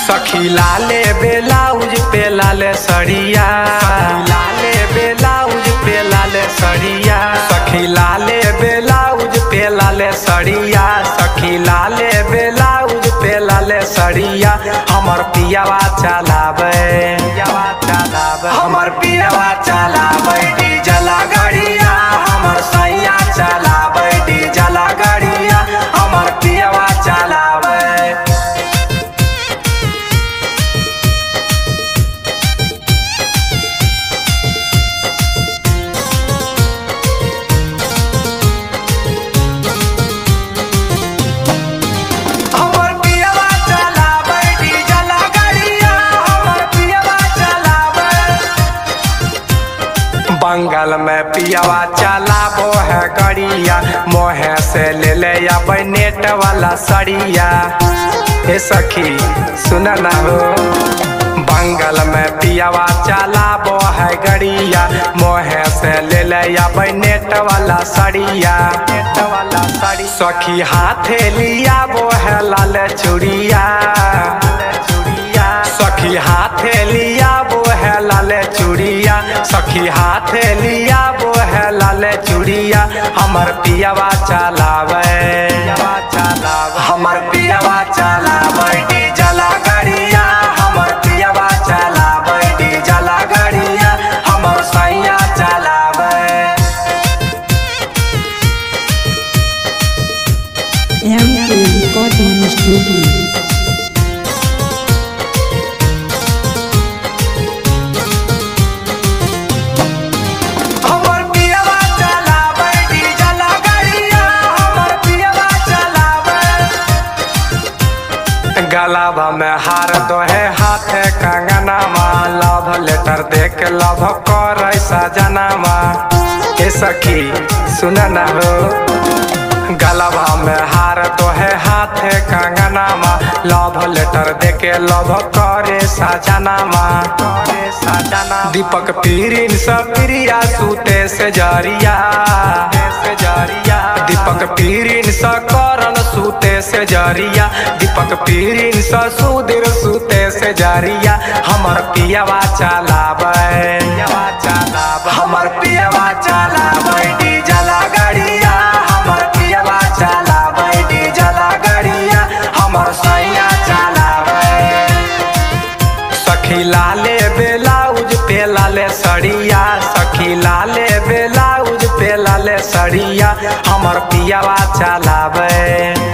सखी लाले ब्लाउज पे लाले सड़िया, लाले ब्लाउज पे लाले सड़िया, सखी लाले ब्लाउज पे लाले सड़िया, सखी लाले ब्लाउज पे लाले सड़िया। हमर पियावा चलावे, हमर पियावा चलावे डीजल गाड़िया, हमर सैया चलावे डीजल गाड़िया, हमर पियावा चलावे। बंगाल में पियावा चलाबो है गड़िया, मोहे से ले ले अब नेट वाला सड़िया। हे सखी सुन ना हो, बंगाल में पियावा चलाबो है गड़िया, मोहे से ले ले अब नेट वाला सड़िया, नेट वाला सड़ी। सखी हाथे लिया वो है लाल चूड़िया, सखी हाथे लिया वो है लाल चूड़िया, सखी हाथे लिया वो है लाल चूड़िया। हमर पियावा चलावे, हमर पियावा चलावे डीजल गाड़िया, हमर पियावा चलावे डीजल गाड़िया, हमर सैया चलावे। Recording Studio। गलाबा में हार दो है हाथे कंगनामा, लव लेटर देख लव कर सजनामा। हे सखी सुन ना हो, गलाबा में हार दो है हाथे कंगनामा, लव लेटर देके लव करे सजनामा। दीपक पीरिन सप्रिया सूते से जरिया, दीपक पीरिन स करन सूते से जरिया, दीपक पीरिन स सुधीर सूते से जरिया। हमर पियावा चलावे, हमर पियावा चलावे डीजल गाड़िया, हमर पियावा चलावे डीजल गाड़िया, हमर सैया चलावे। सखी लाले ब्लाउज पे लाले सड़िया, सखी लाले ब्लाउज पे लाले सड़िया, हमर पियावा चलावे।